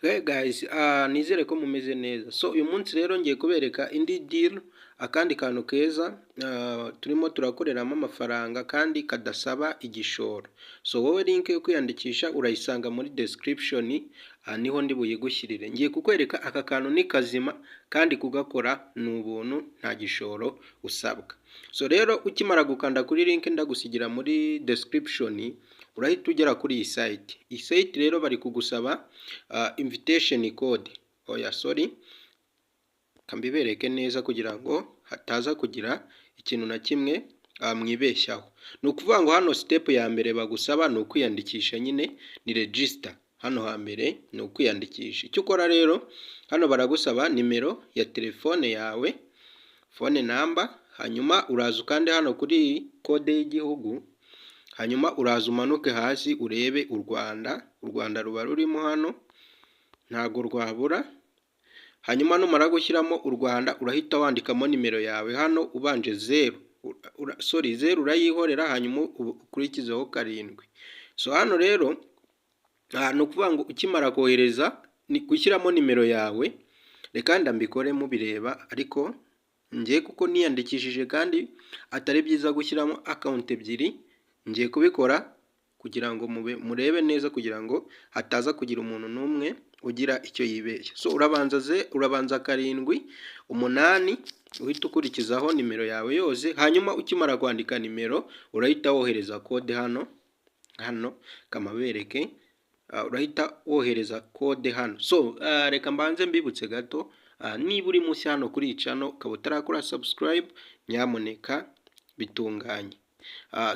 Hey guys, nizere ko mumeze neza. So uyu munsi rero ngiye kubereka indi deal, akandi kantu keza turimo turakoreramo amafaranga kandi kadasaba igishoro. So wowe link yo kwiyandikisha urayisanga muri description, niho ndi buyigushyirire. Ngiye kukwereka aka kantu ni kazima kandi kugakora ni ubuntu, nta gishoro usabwa. So rero ukimara gukanda kuri link ndagusigira muri description, urahita ugera kuri iyi site. Iyi site rero bari kugusaba invitation code. Kambibereke neza kugira ngo hataza kugira ikintu na kimwe mwibeshyaho. Ni ukuvuga ngo hano step ya mbere bagusaba ni ukwiyandikisha, nyine ni register. Hano hambere ni ukwiyandikisha. Icyo ukora rero, hano baragusaba nimero ya telefone yawe, phone number, hanyuma uraza ukande hano kuri kode y'igihugu, hanyuma uraza umanuke hasi urebe u Rwanda ruba rurimo hano, ntago rwabura. Hanyuma numara gushyiramo u Rwanda urahita wandikamo nimero yawe hano ubanje 0 urayihorera, hanyuma ukurikizeho 7. So hano rero ni ukuvuga ngo ukimara kohereza ni gushyiramo nimero yawe. Reka ndambikore mubireba, ariko ngiye kuko niyandikishije kandi atari byiza gushyiramo account ebyiri, ngiye kubikora kugira ngo murebe neza, kugira ngo hataza kugira umuntu n'umwe ugira icyo yibeshya. So urabanza 7 8 uhita ukurikizaho nimero yawe yose, hanyuma ukimara kwandika nimero urahita wohereza code hano kamabereke, urahita wohereza code hano. So reka mbanze mbibutse gato, niba uri mushya hano kuri iyi channel ukaba utarakora subscribe, nyamuneka bitunganye.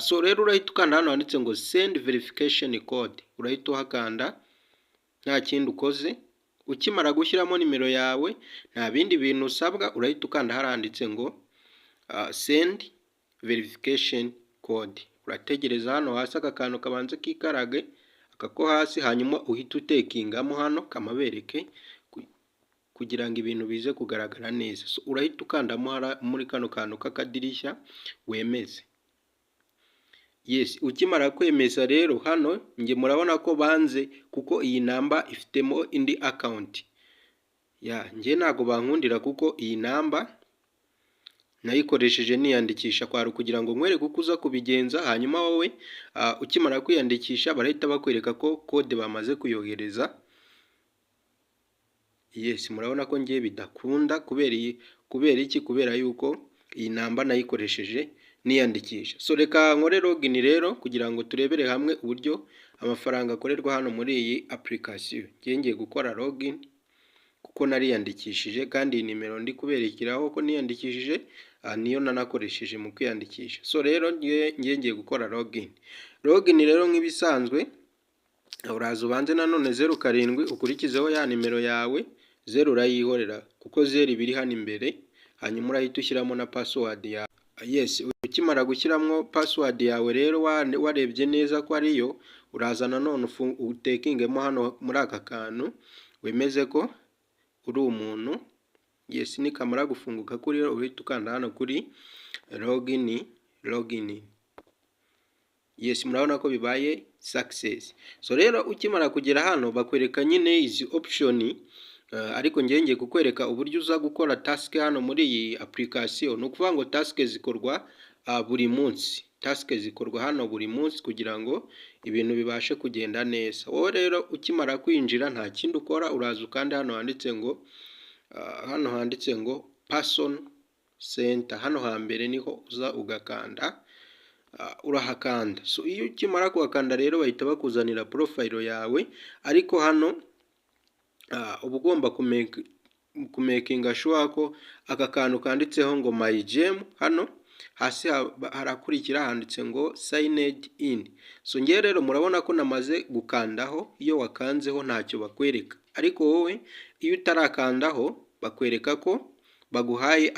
So rero urahita ukanda hano handitse ngo send verification code, urahita uhakanda nta kindi ukoze. Ukimara gushyiramo nimero yawe nta bindi bintu usabwa, urahita ukanda haranditse ngo send verification code. Urategereza hano hasi aka kantu kabanze kikarage akako hasi, hanyuma uhita utekingamo hano kamabereke kugira ngo ibintu bize kugaragara neza. So urahita ukandamo muri kano kantu k'akadirishya wemeze. Yes, ukimara kwemeza rero hano nge murabona ko banze kuko iyi namba ifitemo indi account. Nge ntago bankundira kuko iyi namba nayikoresheje niyandikisha kwari kugira ngo nkwereke uko uza kubigenza, hanyuma wowe ukimara kwiyandikisha barahita bakwereka ko code bamaze kuyohereza. Yes, murabona ko ngiye bidakunda kubera iki? Kubera yuko iyi namba nayikoresheje niyandikisha. So reka nkore login rero kugira ngo turebere hamwe uburyo amafaranga akorerwa hano muri iyi application. Ngiye gukora login kuko nariyandikishije, kandi iyi nimero ndi kuberekeraho ko niyandikishije niyo nanakoresheje mu kwiyandikisha. So rero ngiye gukora login rero nk'ibisanzwe, uraza ubanze nanone 07 ukurikizeho ya nimero yawe, 0 urayihorera kuko 0 biri hano imbere, hanyuma urahita ushyiramo na password yawe. Yes, ukimara gushyiramo password yawe rero warebye neza ko ariyo, uraza nanone utekingemo hano muri aka kantu wemeze ko uri umuntu. Yes, nikamara gufunguka kuri rero uhita ukanda hano kuri login. Yes, murabona ko bibaye success. So rero ukimara kugera hano bakwereka nyine izi option, ariko ngiye kukwereka uburyo uza gukora task hano muri iyi application. Ni ukuvuga ngo task zikorwa buri munsi. Task zikorwa hano buri munsi kugira ngo ibintu bibashe kugenda neza. Wowe rero ukimara kwinjira nta kindi ukora, uraza ukanda hano handitse ngo person center. Hano hambere niho uza ugakanda, urahakanda. So iyo ukimara kuhakanda rero bahita bakuzanira profile yawe, ariko hano uba ugomba kumakinga sure ko aka kantu kanditseho ngo my gem hano hasi harakurikira handitse ngo signed in. So ngiye rero murabona ko namaze gukandaho. Iyo wakanzeho ntacyo bakwereka, ariko wowe iyo utarakandaho bakwereka ko baguhaye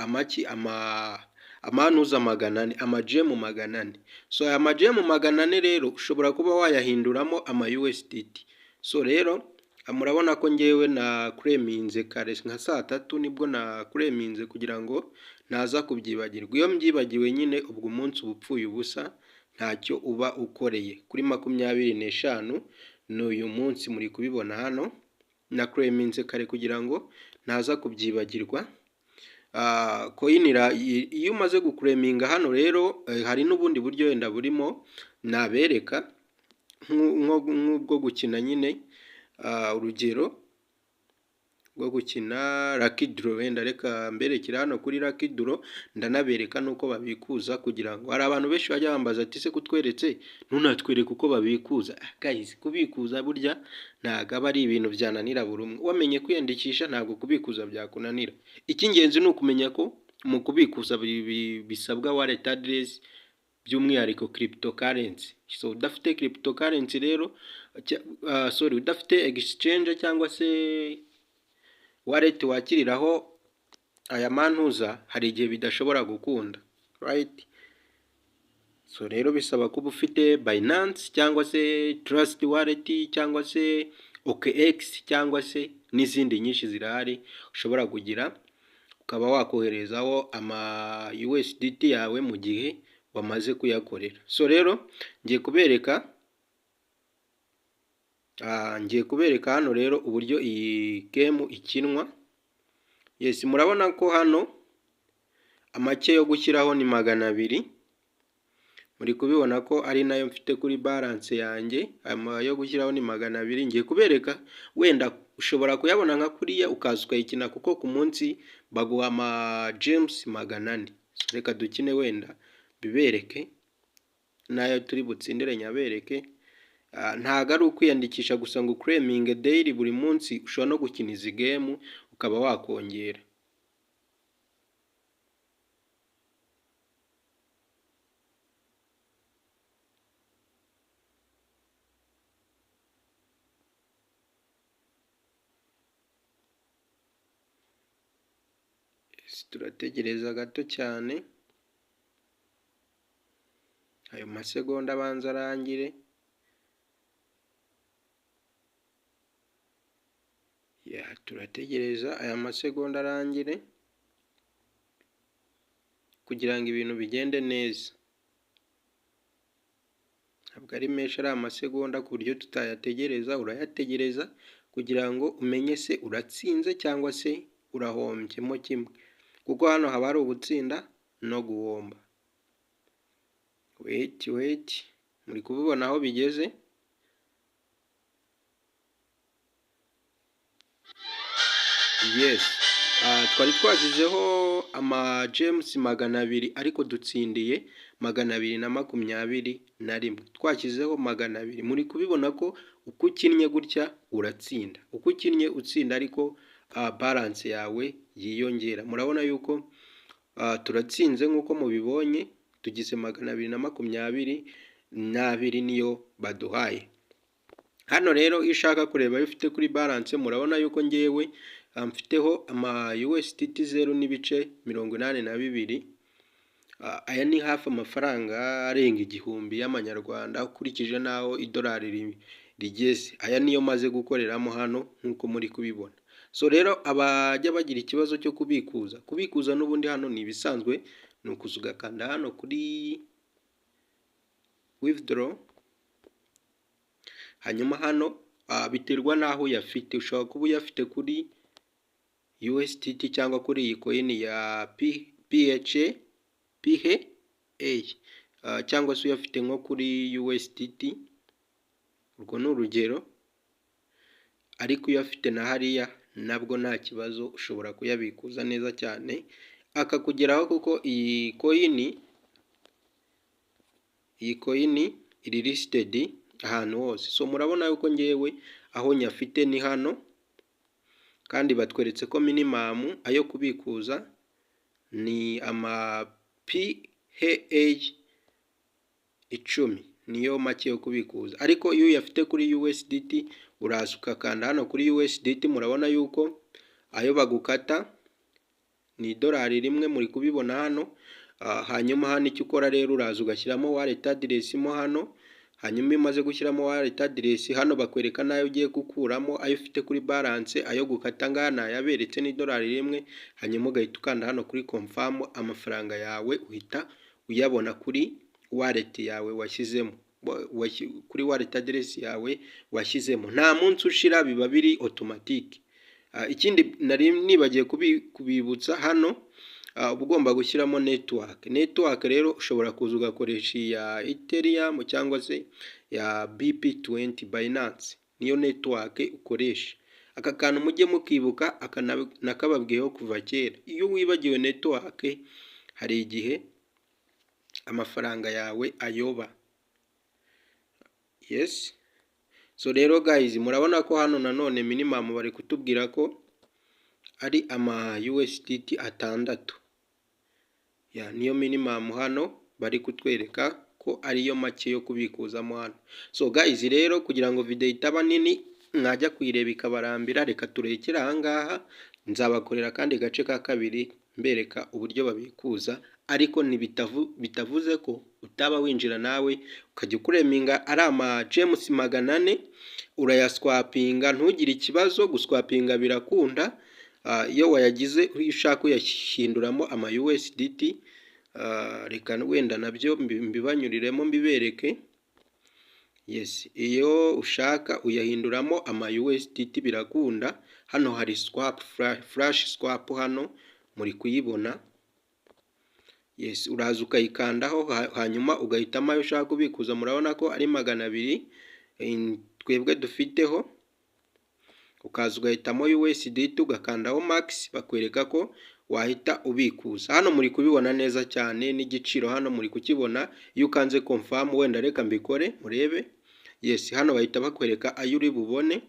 amanuza 400, amagem 400. So aya magem 400 rero ushobora kuba wayahinduramo ama USDT. So rero murabona ko ngewe na claiminze kare nka 3 nibwo na claiminze kugira ngo naza kubyibagirwa. Iyo mbyibagiwe nyine ubwo umunsi ubupfuye ubusa, ntacyo uba ukoreye. Kuri 25 n'uyu munsi muri kubibona hano na claiminze kare kugira ngo ntaza kubyibagirwa. Coin iyo umaze guclaiminga hano rero hari n'ubundi buryo wenda burimo nabereka nk'ubwo gukina nyine, urugero rwo gukina Lucky Draw. Wenda reka mberekera hano kuri Lucky Draw, ndanabereka nuko babikuza, kugira ngo hari abantu benshi bajya bambaza ati se kutweretse ntunatwereke uko babikuza. Guys, kubikuza burya ntago aba ari ibintu byananira buri umwe. Wamenye kwiyandikisha ntabwo kubikuza byakunanira. Icy'ingenzi ni ukumenya ko mu kubikuza bisabwa wallet address, by'umwihariko cryptocurrency. So udafite cryptocurrency rero udafite exchange cyangwa se wallet wakiriraho aya mantuza, hari igihe bidashobora gukunda, right? So rero bisaba kuba ufite Binance cyangwa se Trust Wallet cyangwa se OKX cyangwa se n'izindi nyinshi zirahari ushobora kugira, ukaba wakoherezaho ama USDT yawe mu gihe wamaze kuyakorera. So rero ngiye kubereka hano rero uburyo iyi game ikinwa. Yes, murabona ko hano amake yo gushyiraho ni 200. Muri kubibona ko ari nayo mfite kuri balance yanjye. Yo gushyiraho ni 200. Ngiye kubereka, wenda ushobora kuyabona nka kuriya ukaza ukayikina, kuko ku munsi baguha ama gems 400. So reka dukine wenda bibereke nayo turi butsindire nyabereke. Ntago ari ukwiyandikisha gusa ngo claiming daily buri munsi, ushobora no gukina izi game ukaba wakongera. Turategereza gato cyane ayo masegonda abanza arangire. Turategereza aya masegonda arangire kugira ngo ibintu bigende neza. Ntabwo ari menshi ari amasegonda ku buryo tutayategereza. Urayategereza kugira ngo umenye se uratsinze cyangwa se urahombyemo kimwe, kuko hano haba hari ubutsinda no guhomba. Wait, muri kubibona aho bigeze. Yes, twari twashyizeho ama gems 200 ariko dutsindiye 221. Twashyizeho 200. Muri kubibona ko uko ukinnye gutya uratsinda, uko ukinnye utsinda, ariko balance yawe yiyongera. Murabona yuko turatsinze nk'uko mubibonye, tugize 222 niyo baduhaye. Hano rero iyo ushaka kureba iyo ufite kuri balance, murabona yuko ngewe mfiteho ama USDT 0.82. Aya ni hafi amafaranga arenga 1000 y'amanyarwanda ukurikije naho idolari rigeze. Aya niyo maze gukoreramo hano nk'uko muri kubibona. So rero abajya bagira ikibazo cyo kubikuza n'ubundi hano ni ibisanzwe, ni ukuza ugakanda hano kuri withdraw. Hanyuma hano biterwa naho uyafite, ushobora kuba uyafite kuri USDT cyangwa kuri iyi coin ya PHA cyangwa se uyafite nko kuri USDT, urwo ni urugero. Ariko uyafite na hariya nabwo nta kibazo, ushobora kuyabikuza neza cyane akakugeraho, kuko iyi coin iri listed ahantu hose. So murabona yuko ngewe aho nyafite ni hano, kandi batweretse ko minimum ayo kubikuza ni ama PHA 10, niyo make yo kubikuza. Ariko iyo uyafite kuri USDT uraza ukakanda hano kuri USDT. Murabona yuko ayo bagukata ni $1. Muri kubibona hano. Hanyuma hano icyo ukora rero, uraza ugashyiramo wallet address mo hano. Hanyuma imaze gushyiramo wallet address hano, bakwereka nayo ugiye gukuramo. Ayo ufite kuri balance, ayo gukata ngana yaberetse ni $1. Hanyuma ugahita ukanda hano kuri confirm, amafaranga yawe uhita uyabona kuri wallet yawe washyizemo. kuri wallet address yawe washyizemo, nta munsi ushira biba biri automatique. Ikindi nari nibagiye kubibutsa hano, uba ugomba gushyiramo network rero ushobora kuza ugakoresha ya Ethereum cyangwa se ya BP20 Binance, niyo network ukoresha. Aka kantu mujye mukibuka, nakababwiyeho kuva kera, iyo wibagiwe network hari igihe amafaranga yawe ayoba. Yes, so rero guys, murabona ko hano nanone minimum bari kutubwira ko ari ama USDT 6. Niyo minimum hano bari kutwereka ko ariyo make yo kubikuzamo hano. So guys, rero kugira ngo video itaba nini mwajya kuyireba ikabarambira, reka turekere aha ngaha, nzabakorera kandi gace ka kabiri mbereka uburyo babikuza, ariko bitavuze ko utaba winjira nawe ukajya ukureminga ari ama James 400 urayaswapinga, ntugire ikibazo. Guswapinga birakunda, iyo wayagize ushaka uyahinduramo ama USDT. Reka wenda nabyo mbibanyuriremo mbibereke. Yes, iyo ushaka uyahinduramo ama USDT birakunda. Hano hari swap, flash swap, hano muri kuyibona. Yes, uraza ukayikandaho, hanyuma ugahitamo ayo ushaka kubikuza. Murabona ko ari 200 twebwe dufiteho, ukaza ugahitamo USDT ugakandaho max, bakwereka ko wahita ubikuza. Hano muri kubibona neza cyane n'igiciro hano muri kukibona. Iyo ukanze confirm, wenda reka mbikore murebe. Yes, hano bahita bakwereka ayo uri bubone,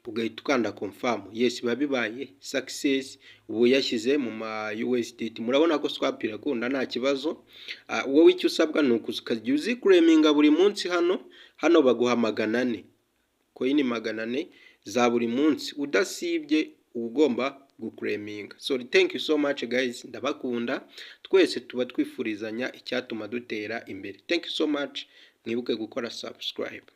ugahita ukanda confirm. Yes, babibaye success, ubu yashyize mu ma USDT. Murabona ko swap irakunda nta kibazo. Wowe icyo usabwa ni ukuzajya uzikureminga buri munsi. Hano baguha 400 coin 400 za buri munsi udasibye, ugomba gukureminga. So thank you so much guys, ndabakunda. Twese tuba twifurizanya icyatuma dutera imbere. Thank you so much, mwibuke gukora subscribe.